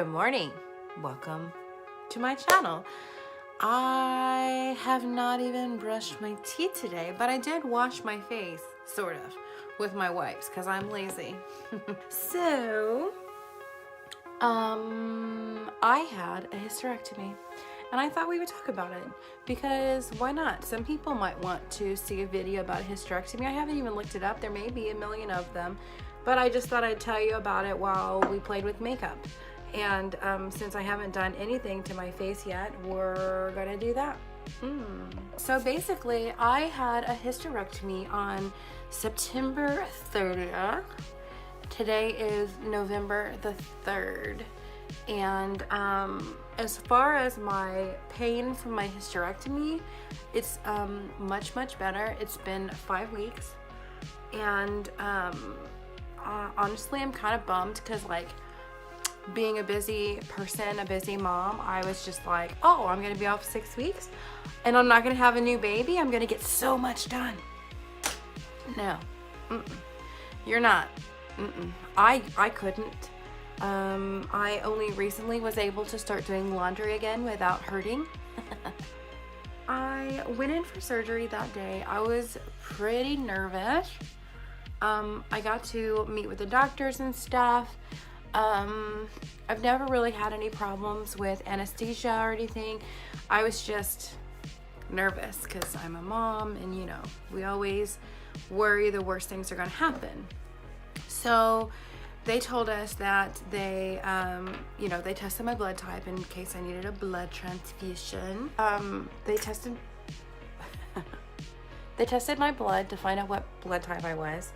Good morning. Welcome to my channel. I have not even brushed my teeth today, but I did wash my face, sort of, with my wipes because I'm lazy. So, I had a hysterectomy and I thought we would talk about it because why not? Some people might want to see a video about a hysterectomy. I haven't even looked it up. There may be a million of them, but I just thought I'd tell you about it while we played with makeup. And since I haven't done anything to my face yet, we're gonna do that. So basically, I had a hysterectomy on September 30th. Today is November the 3rd. And as far as my pain from my hysterectomy, it's much better. It's been 5 weeks. And honestly, I'm kind of bummed because, like, being a busy person, a busy mom, I was just like, oh, I'm gonna be off 6 weeks and I'm not gonna have a new baby. I'm gonna get so much done. No, you're not. I couldn't. I only recently was able to start doing laundry again without hurting. I went in for surgery that day. I was pretty nervous. I got to meet with the doctors and stuff. I've never really had any problems with anesthesia or anything. I was just nervous because I'm a mom and, you know, we always worry the worst things are going to happen. So they told us that they, they tested my blood type in case I needed a blood transfusion. They tested my blood to find out what blood type I was.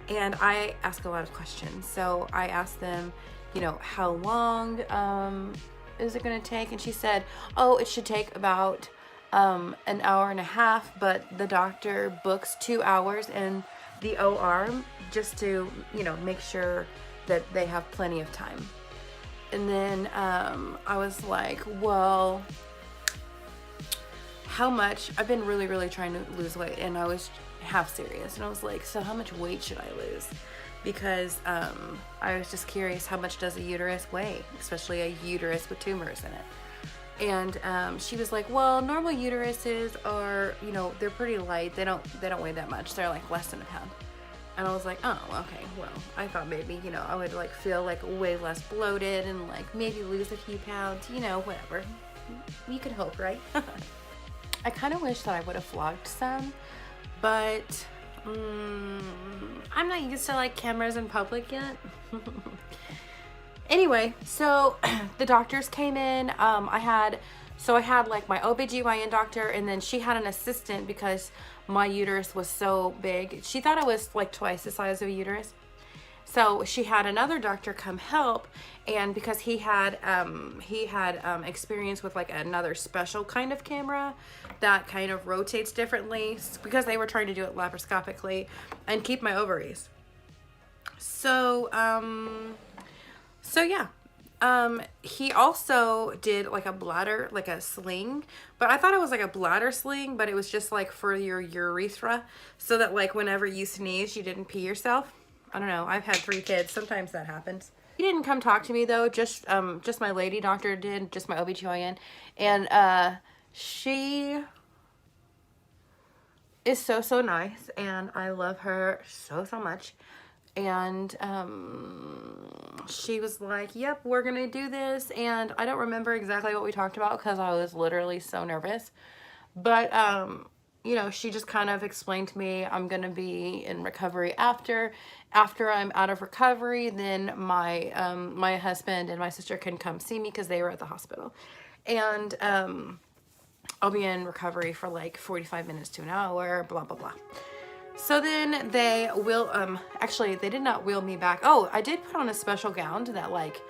And I asked a lot of questions. So I asked them, you know, how long is it going to take? And she said, oh, it should take about an hour and a half, but the doctor books 2 hours in the OR just to, you know, make sure that they have plenty of time. And then I was like, well, how much? I've been really trying to lose weight, and I was half serious, and I was like, so how much weight should I lose? Because I was just curious, how much does a uterus weigh, especially a uterus with tumors in it? And she was like, well, normal uteruses are, you know, they're pretty light. They don't weigh that much. They're like less than a pound. And I was like, oh, okay, well, I thought maybe, you know, I would like feel like way less bloated and like maybe lose a few pounds, you know, whatever. You could hope, right? I kind of wish that I would have vlogged some, but I'm not used to like cameras in public yet. Anyway, so the doctors came in. I had like my OBGYN doctor, and then she had an assistant because my uterus was so big. She thought it was like twice the size of a uterus. So she had another doctor come help, and because he had experience with like another special kind of camera that kind of rotates differently, because they were trying to do it laparoscopically and keep my ovaries. So yeah. He also did like a bladder, like a sling, but I thought it was like a bladder sling, but it was just like for your urethra, so that like whenever you sneeze, you didn't pee yourself. I don't know. I've had 3 kids. Sometimes that happens. He didn't come talk to me though. Just my lady doctor did, just my OBGYN. And she is so nice, and I love her so much. And she was like, yep, we're gonna do this. And I don't remember exactly what we talked about because I was literally so nervous. But you know, she just kind of explained to me I'm gonna be in recovery after I'm out of recovery. Then my my husband and my sister can come see me because they were at the hospital, and I'll be in recovery for like 45 minutes to an hour, blah blah blah. So then they will actually they did not wheel me back. Oh, I did put on a special gown that like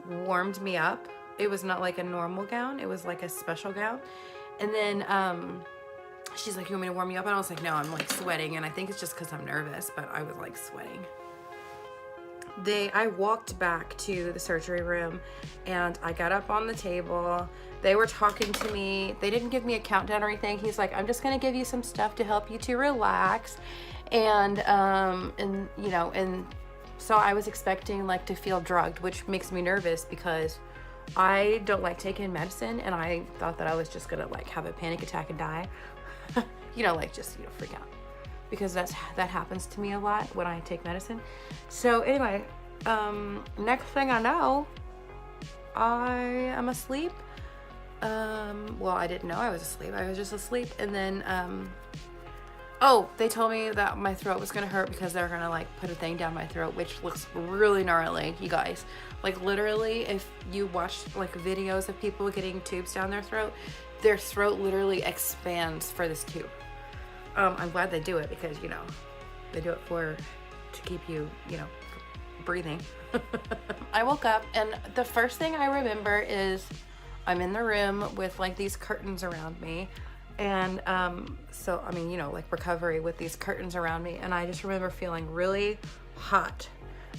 warmed me up. It was not like a normal gown, it was like a special gown. And then she's like, you want me to warm you up? And I was like, no, I'm like sweating, and I think it's just because I'm nervous, but I was like sweating. I walked back to the surgery room, and I got up on the table. They were talking to me. They didn't give me a countdown or anything. He's like, I'm just gonna give you some stuff to help you to relax. And you know, and so I was expecting like to feel drugged, which makes me nervous because I don't like taking medicine, and I thought that I was just gonna like have a panic attack and die. You know, like just, you know, freak out, because that happens to me a lot when I take medicine. So anyway, next thing I know, I am asleep. Well, I didn't know I was asleep. I was just asleep. And then, oh, they told me that my throat was gonna hurt because they were gonna like put a thing down my throat, which looks really gnarly, you guys. Like literally, if you watch like videos of people getting tubes down their throat literally expands for this tube. I'm glad they do it because, you know, they do it to keep you, you know, breathing. I woke up and the first thing I remember is I'm in the room with like these curtains around me. And so, I mean, you know, like recovery with these curtains around me. And I just remember feeling really hot.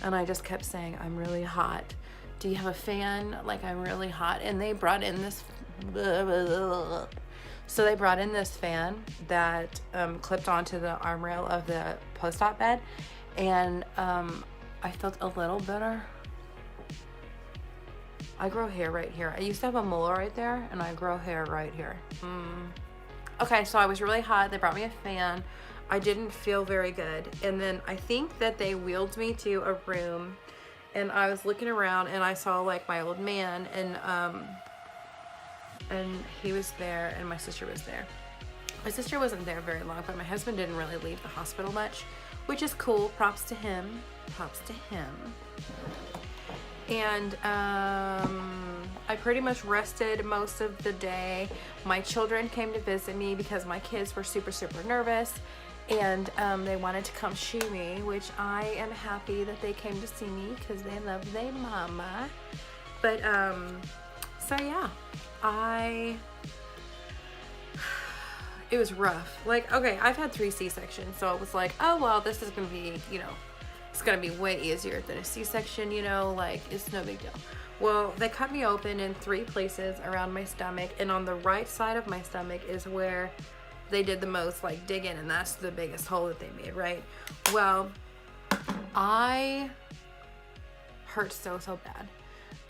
And I just kept saying, I'm really hot. Do you have a fan? Like, I'm really hot. And they brought in this, so they brought in this fan that clipped onto the arm rail of the post-op bed. And I felt a little better. I grow hair right here. I used to have a mole right there, and I grow hair right here. Okay, so I was really hot. They brought me a fan. I didn't feel very good. And then I think that they wheeled me to a room, and I was looking around, and I saw like my old man, and he was there, and my sister was there. My sister wasn't there very long, but my husband didn't really leave the hospital much, which is cool. Props to him. Props to him. And I pretty much rested most of the day. My children came to visit me because my kids were super, super nervous, and they wanted to come see me, which I am happy that they came to see me because they love their mama. But so yeah, it was rough. Like, okay, I've had 3 C-sections, so it was like, oh well, this is gonna be, you know, it's gonna be way easier than a C-section, you know, like it's no big deal. Well, they cut me open in 3 places around my stomach, and on the right side of my stomach is where they did the most like digging, and that's the biggest hole that they made, right? Well, I hurt so bad.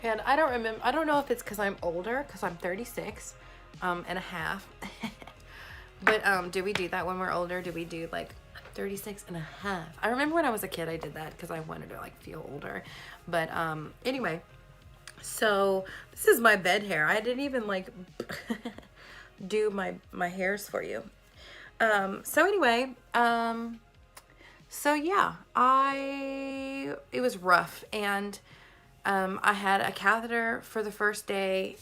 And I don't know if it's because I'm older, because I'm 36 and a half. But do we do that when we're older? Do we do like 36 and a half? I remember when I was a kid I did that because I wanted to like feel older. But anyway, so this is my bed hair. I didn't even like do my hairs for you. So anyway, so yeah, it was rough, and I had a catheter for the first day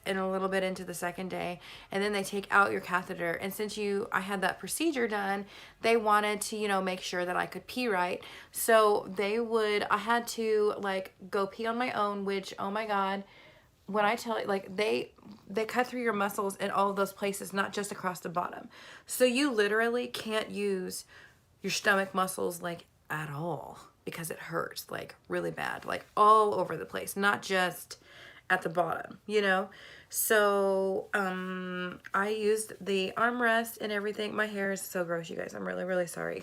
and a little bit into the second day, and then they take out your catheter. And since I had that procedure done, they wanted to, you know, make sure that I could pee right. So I had to like go pee on my own, which, oh my God, when I tell you, like they cut through your muscles in all of those places, not just across the bottom. So you literally can't use your stomach muscles like at all, because it hurts like really bad, like all over the place, not just at the bottom, you know? So I used the armrest and everything. My hair is so gross, you guys. I'm really, really sorry.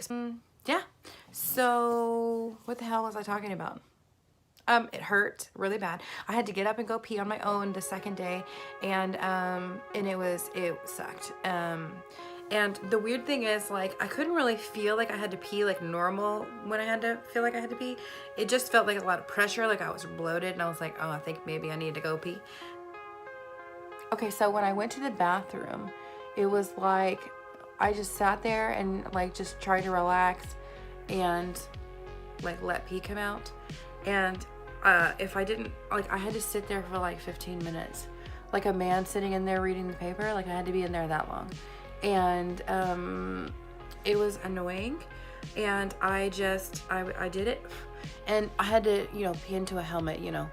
Yeah. So what the hell was I talking about? It hurt really bad. I had to get up and go pee on my own the second day, and it sucked. And the weird thing is, like, I couldn't really feel like I had to pee like normal when I had to feel like I had to pee. It just felt like a lot of pressure, like I was bloated, and I was like, oh, I think maybe I need to go pee. Okay, so when I went to the bathroom, it was like I just sat there and like just tried to relax and like let pee come out. And if I didn't, like, I had to sit there for like 15 minutes, like a man sitting in there reading the paper. Like I had to be in there that long. And it was annoying, and I did it, and I had to, you know, pee into a helmet, you know.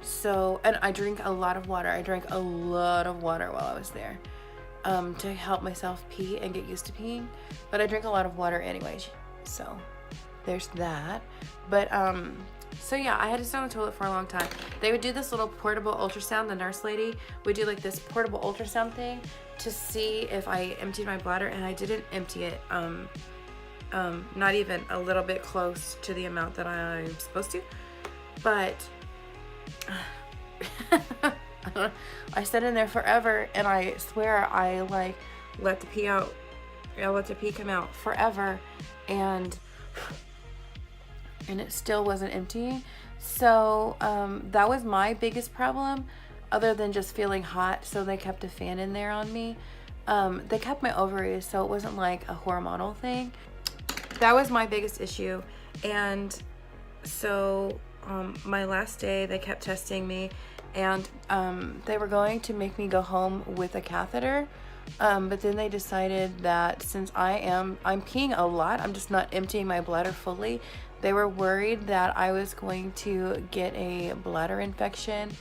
So, and I drink a lot of water. I drank a lot of water while I was there to help myself pee and get used to peeing. But I drink a lot of water anyways, so there's that. But so yeah, I had to stay on the toilet for a long time. They would do this little portable ultrasound. The nurse lady would do like this portable ultrasound thing to see if I emptied my bladder, and I didn't empty it, not even a little bit close to the amount that I'm supposed to. But I sat in there forever, and I swear I like let the pee out. I let the pee come out forever, and it still wasn't empty. So that was my biggest problem, other than just feeling hot. So they kept a fan in there on me. They kept my ovaries, so it wasn't like a hormonal thing. That was my biggest issue. And so my last day, they kept testing me, and they were going to make me go home with a catheter. But then they decided that since I'm peeing a lot, I'm just not emptying my bladder fully. They were worried that I was going to get a bladder infection,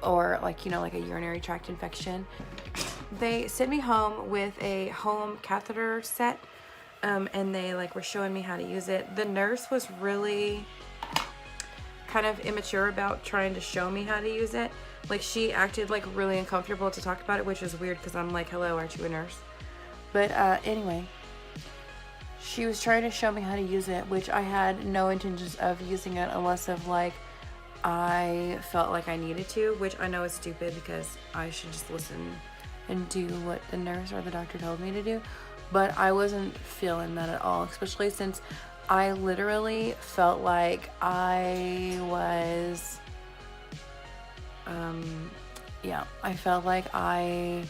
or like, you know, like a urinary tract infection. They sent me home with a home catheter set, and they like were showing me how to use it. The nurse was really kind of immature about trying to show me how to use it. Like, she acted like really uncomfortable to talk about it, which is weird because I'm like, hello, aren't you a nurse? But anyway, she was trying to show me how to use it, which I had no intentions of using it unless of like I felt like I needed to, which I know is stupid because I should just listen and do what the nurse or the doctor told me to do. But I wasn't feeling that at all, especially since I literally felt like I was I felt like I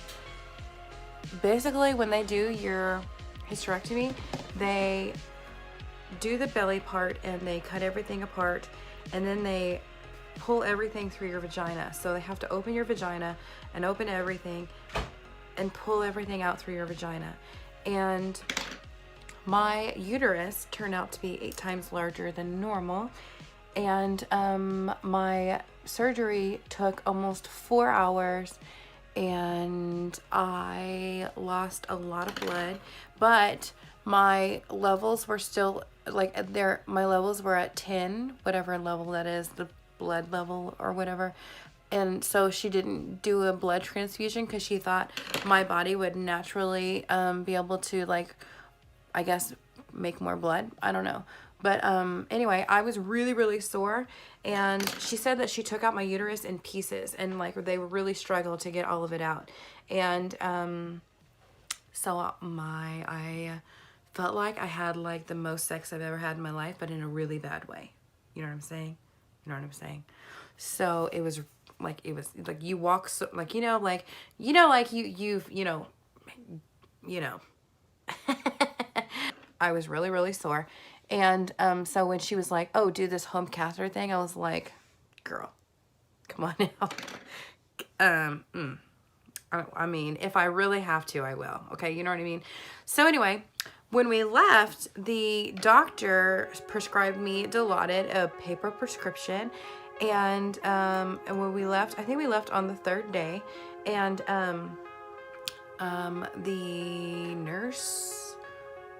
basically, when they do your hysterectomy, they do the belly part and they cut everything apart, and then they pull everything through your vagina. So they have to open your vagina and open everything and pull everything out through your vagina. And my uterus turned out to be 8 times larger than normal, and my surgery took almost 4 hours, and I lost a lot of blood, but my levels were still like my levels were at 10, whatever level that is, the blood level or whatever. And so she didn't do a blood transfusion because she thought my body would naturally be able to, like, I guess, make more blood. I don't know. But anyway, I was really, really sore. And she said that she took out my uterus in pieces. And, like, they really struggled to get all of it out. And so I felt like I had, like, the most sex I've ever had in my life, but in a really bad way. You know what I'm saying? You know what I'm saying? So it was like you walk, so, like, you know, like I was really, really sore. And so when she was like, oh, do this home catheter thing, I was like, girl, come on now. I mean, if I really have to, I will. Okay, you know what I mean? So anyway, when we left, the doctor prescribed me Dilaudid, a paper prescription. And when we left, I think we left on the 3rd day. And the nurse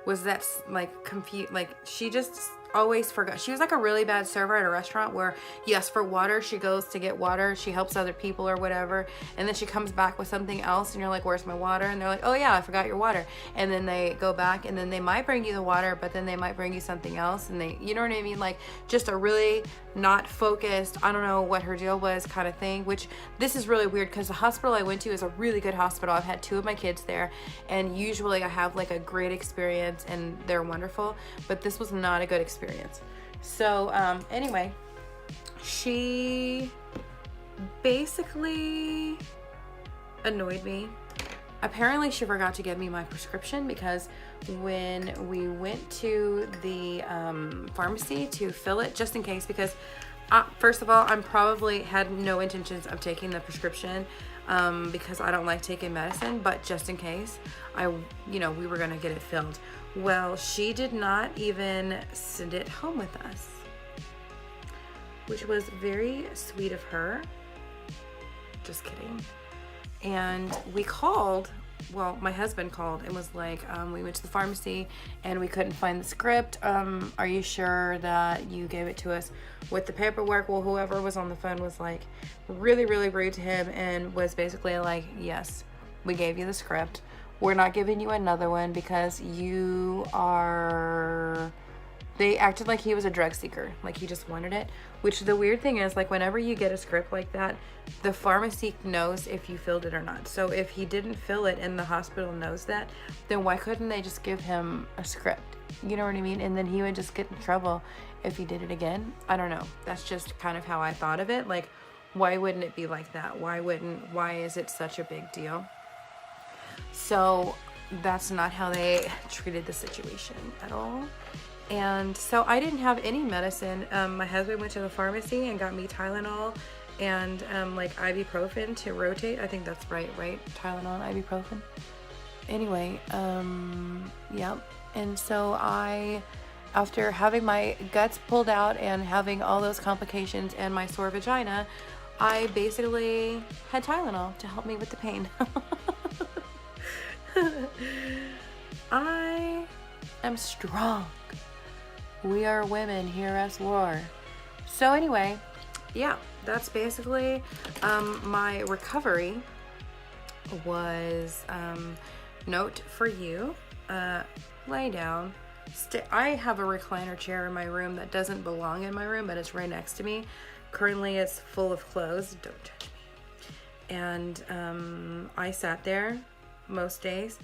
was like confused, like she just always forgot. She was like a really bad server at a restaurant where you ask for water, she goes to get water, she helps other people or whatever, and then she comes back with something else and you're like, where's my water? And they're like, oh yeah, I forgot your water. And then they go back and then they might bring you the water, but then they might bring you something else, and they, you know what I mean, like just a really not focused, I don't know what her deal was kind of thing. Which this is really weird because the hospital I went to is a really good hospital. I've had 2 of my kids there, and usually I have like a great experience and they're wonderful, but this was not a good experience. So anyway, she basically annoyed me. Apparently she forgot to give me my prescription, because when we went to the pharmacy to fill it, just in case, because first of all, I'm probably had no intentions of taking the prescription because I don't like taking medicine, but just in case, we were gonna get it filled. Well, she did not even send it home with us, which was very sweet of her. Just kidding. And we called, well, my husband called and was like, we went to the pharmacy and we couldn't find the script. Are you sure that you gave it to us with the paperwork? Well, whoever was on the phone was like really, really rude to him and was basically like, yes, we gave you the script. We're not giving you another one because you are They acted like he was a drug seeker, like he just wanted it. Which the weird thing is, like, whenever you get a script like that, the pharmacy knows if you filled it or not. So if he didn't fill it and the hospital knows that, then why couldn't they just give him a script? You know what I mean? And then he would just get in trouble if he did it again. I don't know. That's just kind of how I thought of it. Like, why wouldn't it be like that? Why is it such a big deal? So that's not how they treated the situation at all. And so I didn't have any medicine. My husband went to the pharmacy and got me Tylenol and like ibuprofen to rotate. I think that's right? Tylenol and ibuprofen. Anyway, yeah. And so after having my guts pulled out and having all those complications and my sore vagina, I basically had Tylenol to help me with the pain. I am strong. We are women, hear us roar. So anyway, yeah, that's basically my recovery was note for you. Lay down. I have a recliner chair in my room that doesn't belong in my room, but it's right next to me. Currently it's full of clothes. Don't touch me. And I sat there most days.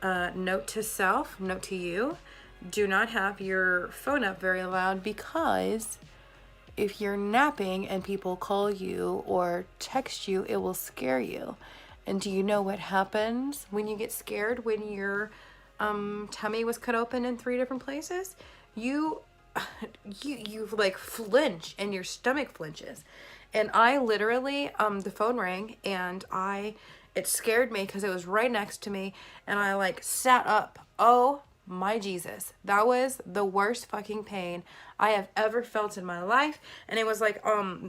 Note to self, note to you, do not have your phone up very loud, because if you're napping and people call you or text you, it will scare you. And do you know what happens when you get scared, when your tummy was cut open in 3 different places? You like flinch and your stomach flinches. And I literally, the phone rang and it scared me because it was right next to me, and I like sat up. Oh my Jesus, that was the worst fucking pain I have ever felt in my life. And it was like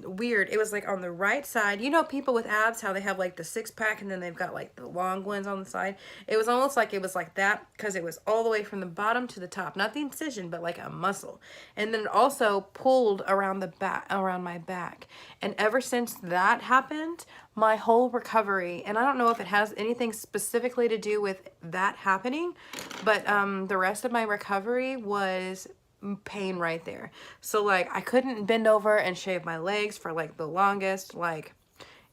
weird. It was like on the right side. You know, people with abs, how they have like the 6-pack and then they've got like the long ones on the side. It was almost like it was like that, because it was all the way from the bottom to the top, not the incision, but like a muscle. And then it also pulled around the back, around my back. And ever since that happened, my whole recovery, and I don't know if it has anything specifically to do with that happening, but the rest of my recovery was pain right there. So like I couldn't bend over and shave my legs for like the longest. Like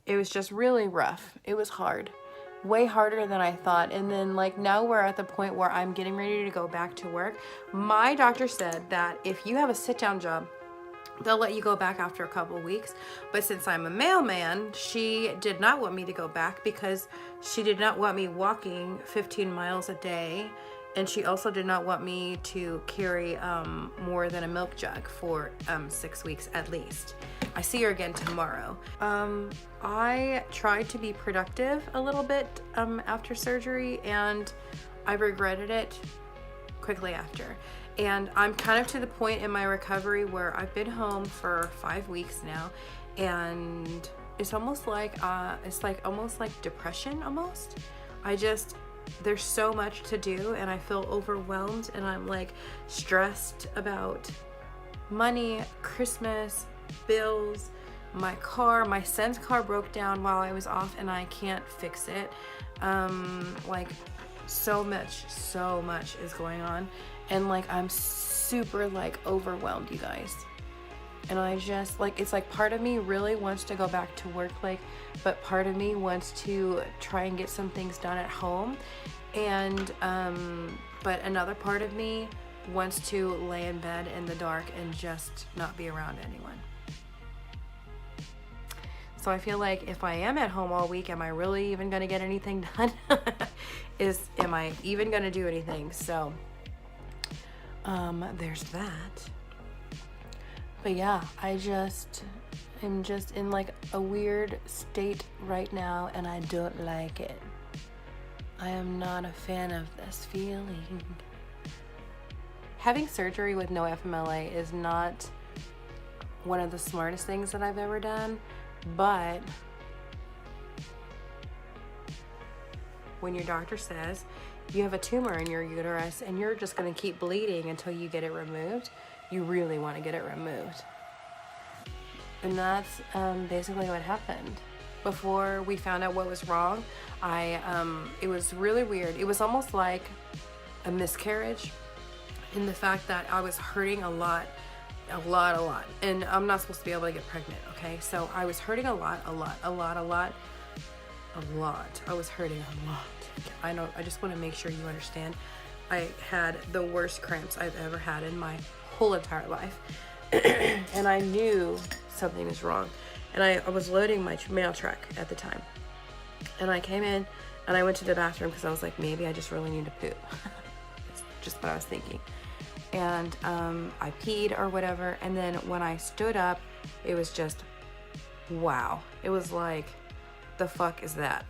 it was just really rough. It was hard, way harder than I thought. And then like now we're at the point where I'm getting ready to go back to work. My doctor said that if you have a sit-down job, they'll let you go back after a couple weeks. But since I'm a mailman, she did not want me to go back, because she did not want me walking 15 miles a day. And she also did not want me to carry more than a milk jug for 6 weeks at least. I see her again tomorrow. I tried to be productive a little bit after surgery, and I regretted it quickly after. And I'm kind of to the point in my recovery where I've been home for 5 weeks now, and it's almost like almost like depression almost. There's so much to do, and I feel overwhelmed, and I'm like stressed about money, Christmas, bills, my son's car broke down while I was off and I can't fix it. Like so much is going on, and like I'm super like overwhelmed, you guys. And I just like, it's like part of me really wants to go back to work, like, but part of me wants to try and get some things done at home. And but another part of me wants to lay in bed in the dark and just not be around anyone. So I feel like if I am at home all week, am I really even gonna get anything done? Am I even gonna do anything? So there's that. But yeah, I'm just in like a weird state right now, and I don't like it. I am not a fan of this feeling. Having surgery with no FMLA is not one of the smartest things that I've ever done, but when your doctor says you have a tumor in your uterus and you're just going to keep bleeding until you get it removed, you really want to get it removed. And that's basically what happened. Before we found out what was wrong, it was really weird. It was almost like a miscarriage. in the fact that I was hurting a lot. And I'm not supposed to be able to get pregnant, okay? So I was hurting a lot. I was hurting a lot. I know, I just want to make sure you understand. I had the worst cramps I've ever had in my whole entire life. And I knew something was wrong. And I was loading my mail truck at the time. And I came in and I went to the bathroom because I was like, maybe I just really need to poop. That's just what I was thinking. And I peed or whatever. And then when I stood up, it was just, wow. It was like, the fuck is that?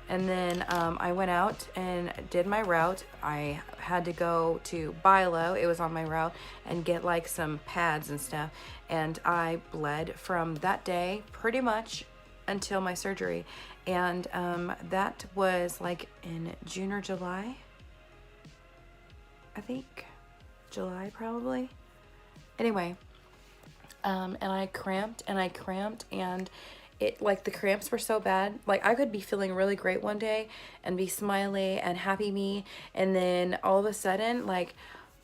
And then I went out and did my route. I had to go to Bilo, it was on my route, and get like some pads and stuff. And I bled from that day pretty much until my surgery. And that was like in June or July, I think. July probably. Anyway, and I cramped and it, like, the cramps were so bad. Like, I could be feeling really great one day and be smiley and happy me, and then all of a sudden, like,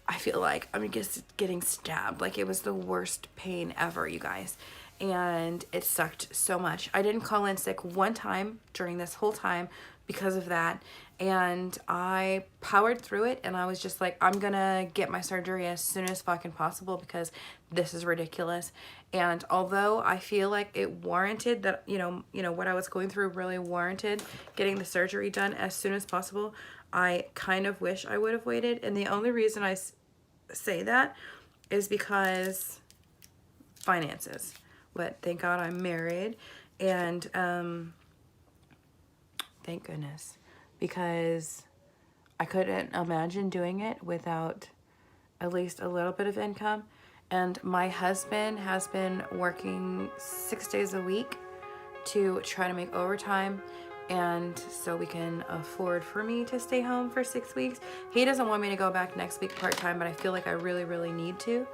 I feel like I'm just getting stabbed. Like, it was the worst pain ever, you guys. And it sucked so much. I didn't call in sick one time during this whole time because of that. And I powered through it, and I was just like, I'm gonna get my surgery as soon as fucking possible because this is ridiculous. And although I feel like it warranted that, you know, what I was going through really warranted getting the surgery done as soon as possible, I kind of wish I would have waited. And the only reason I say that is because finances. But thank God I'm married, and thank goodness, because I couldn't imagine doing it without at least a little bit of income. And my husband has been working 6 days a week to try to make overtime, and so we can afford for me to stay home for 6 weeks. He doesn't want me to go back next week part-time, but I feel like I really, really need to.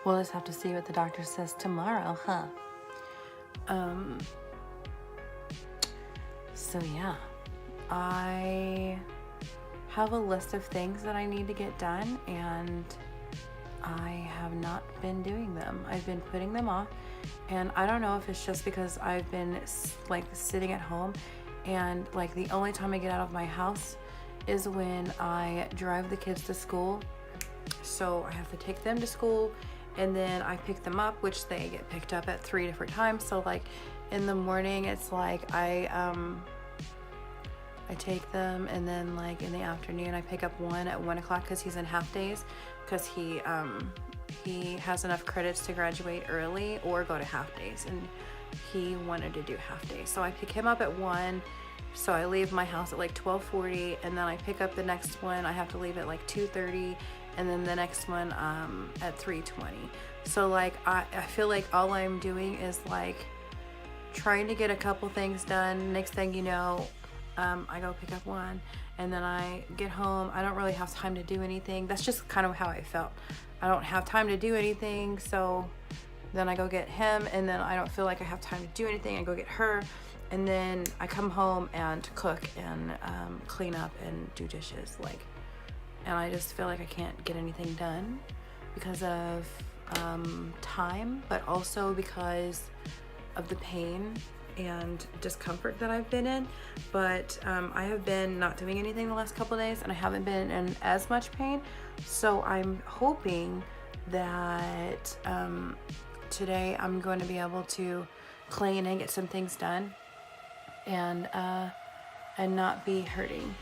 We'll just have to see what the doctor says tomorrow, huh? So yeah, I have a list of things that I need to get done, and I have not been doing them. I've been putting them off, and I don't know if it's just because I've been like sitting at home, and like the only time I get out of my house is when I drive the kids to school. So I have to take them to school, and then I pick them up, which they get picked up at 3 different times. So like in the morning, it's like I take them, and then like in the afternoon I pick up one at 1 o'clock because he's in half days, because he has enough credits to graduate early or go to half days, and he wanted to do half days. So I pick him up at 1. So I leave my house at like 12:40, and then I pick up the next one. I have to leave at like 2:30, and then the next one at 3:20. So like I feel like all I'm doing is like trying to get a couple things done. Next thing you know, I go pick up one, and then I get home. I don't really have time to do anything. That's just kind of how I felt. I don't have time to do anything, so then I go get him, and then I don't feel like I have time to do anything. I go get her, and then I come home and cook and clean up and do dishes, like, and I just feel like I can't get anything done because of time, but also because of the pain and discomfort that I've been in. But I have been not doing anything the last couple of days, and I haven't been in as much pain, so I'm hoping that today I'm going to be able to clean and get some things done, and not be hurting.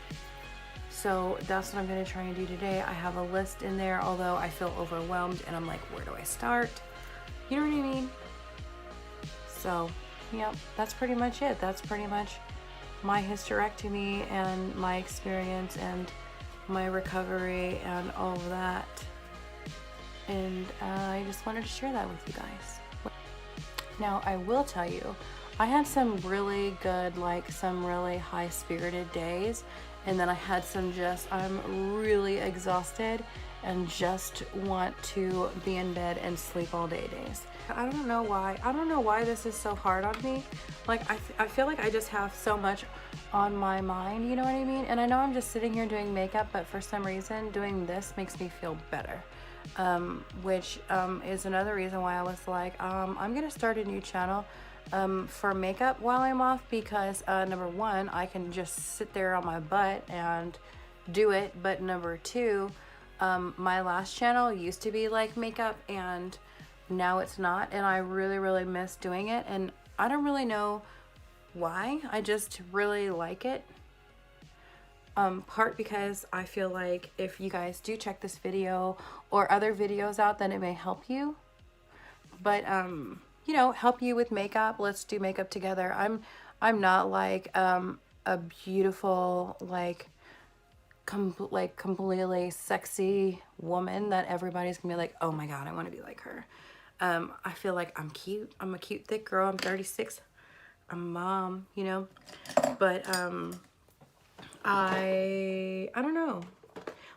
So that's what I'm going to try and do today. I have a list in there, although I feel overwhelmed, and I'm like, where do I start? You know what I mean? So yeah, that's pretty much it. That's pretty much my hysterectomy and my experience and my recovery and all of that. And I just wanted to share that with you guys. Now, I will tell you, I had some really good, like some really high-spirited days, and then I had some just, I'm really exhausted, and just want to be in bed and sleep all day days. I don't know why this is so hard on me. Like I feel like I just have so much on my mind, you know what I mean? And I know I'm just sitting here doing makeup, but for some reason doing this makes me feel better. Which is another reason why I was like, I'm gonna start a new channel for makeup while I'm off, because number one, I can just sit there on my butt and do it, but number two, my last channel used to be like makeup and now it's not, and I really miss doing it, and I don't really know why. I just really like it. Part because I feel like if you guys do check this video or other videos out, then it may help you. But you know, help you with makeup. Let's do makeup together. I'm not like a beautiful like completely sexy woman that everybody's gonna be like, oh my god, I want to be like her. I feel like I'm cute. I'm a cute thick girl. I'm 36. I'm a mom, you know. But I don't know.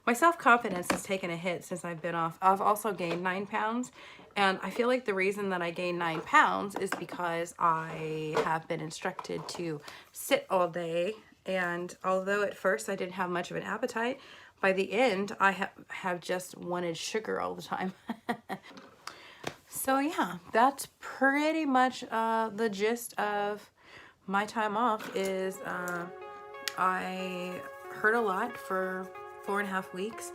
My self-confidence has taken a hit since I've been off. I've also gained 9 pounds, and I feel like the reason that I gained 9 pounds is because I have been instructed to sit all day, and although at first I didn't have much of an appetite, by the end I have just wanted sugar all the time. So yeah, that's pretty much the gist of my time off. Is I hurt a lot for 4.5 weeks,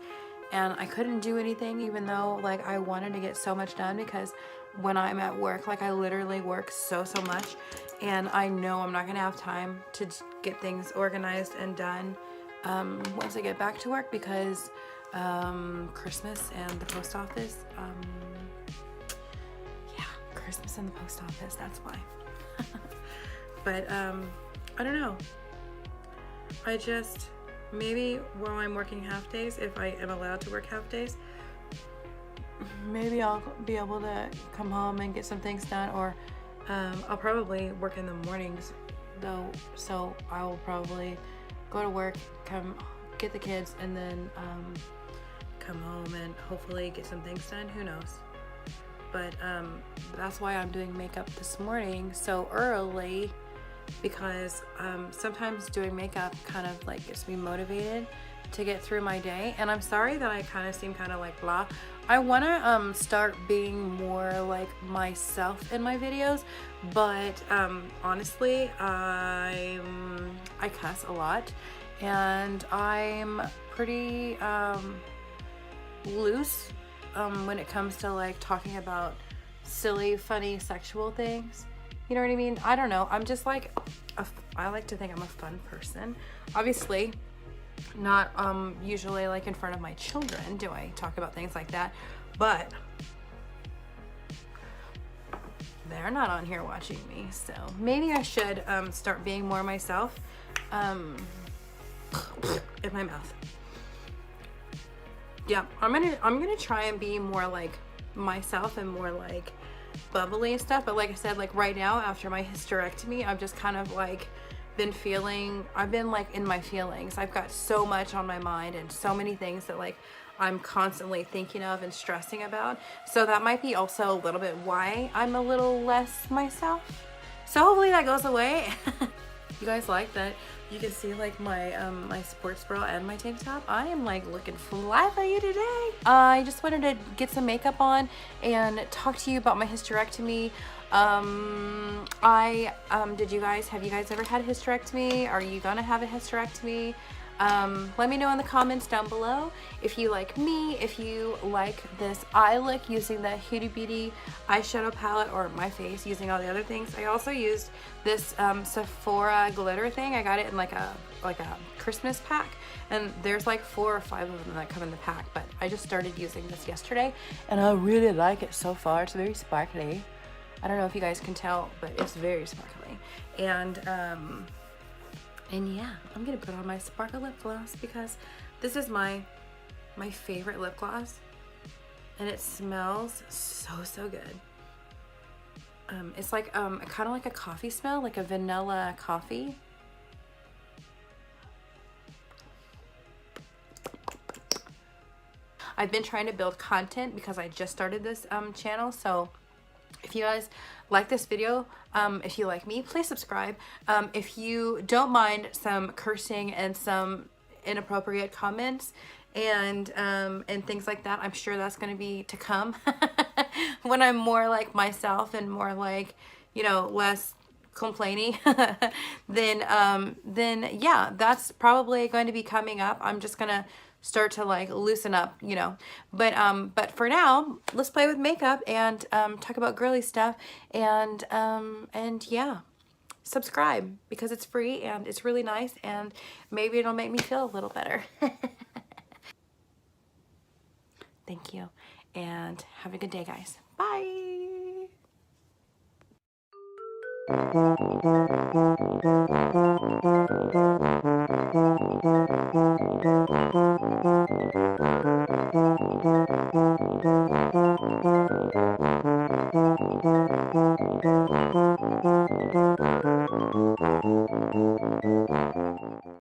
and I couldn't do anything, even though like I wanted to get so much done, because when I'm at work, like I literally work so much, and I know I'm not gonna have time to get things organized and done once I get back to work, because Christmas and the post office. Yeah, Christmas and the post office, that's why. But I don't know. I just, maybe while I'm working half days, if I am allowed to work half days, maybe I'll be able to come home and get some things done, or I'll probably work in the mornings though, so I will probably go to work, come get the kids, and then come home and hopefully get some things done. Who knows? But that's why I'm doing makeup this morning so early, because sometimes doing makeup kind of like gets me motivated to get through my day. And I'm sorry that I kind of seem kind of like blah. I want to start being more like myself in my videos, but honestly, I cuss a lot, and I'm pretty loose when it comes to like talking about silly, funny, sexual things. You know what I mean? I don't know. I'm just like, I like to think I'm a fun person. Obviously, not usually like in front of my children do I talk about things like that, but they're not on here watching me, so maybe I should start being more myself. In my mouth. Yeah, I'm gonna try and be more like myself and more like bubbly and stuff. But like I said, like right now after my hysterectomy, I've just kind of like I've been like in my feelings. I've got so much on my mind and so many things that like I'm constantly thinking of and stressing about. So that might be also a little bit why I'm a little less myself. So hopefully that goes away. You guys like that? You can see like my my sports bra and my tank top. I am like looking fly for you today. I just wanted to get some makeup on and talk to you about my hysterectomy. Have you guys ever had a hysterectomy? Are you gonna have a hysterectomy? Let me know in the comments down below if you like me, if you like this eye look using the Hooty Beauty eyeshadow palette, or my face using all the other things. I also used this Sephora glitter thing. I got it in like a Christmas pack, and there's like 4 or 5 of them that come in the pack, but I just started using this yesterday and I really like it so far. It's very sparkly. I don't know if you guys can tell, but it's very sparkly. And yeah, I'm gonna put on my sparkle lip gloss because this is my favorite lip gloss, and it smells so good. It's like kind of like a coffee smell, like a vanilla coffee. I've been trying to build content because I just started this channel. So if you guys like this video, if you like me, please subscribe. If you don't mind some cursing and some inappropriate comments and things like that, I'm sure that's going to be to come when I'm more like myself and more like, you know, less complaining. Then yeah, that's probably going to be coming up. I'm just gonna start to like loosen up, you know. But for now, let's play with makeup and talk about girly stuff, and yeah, subscribe because it's free and it's really nice, and maybe it'll make me feel a little better. Thank you, and have a good day, guys. Bye.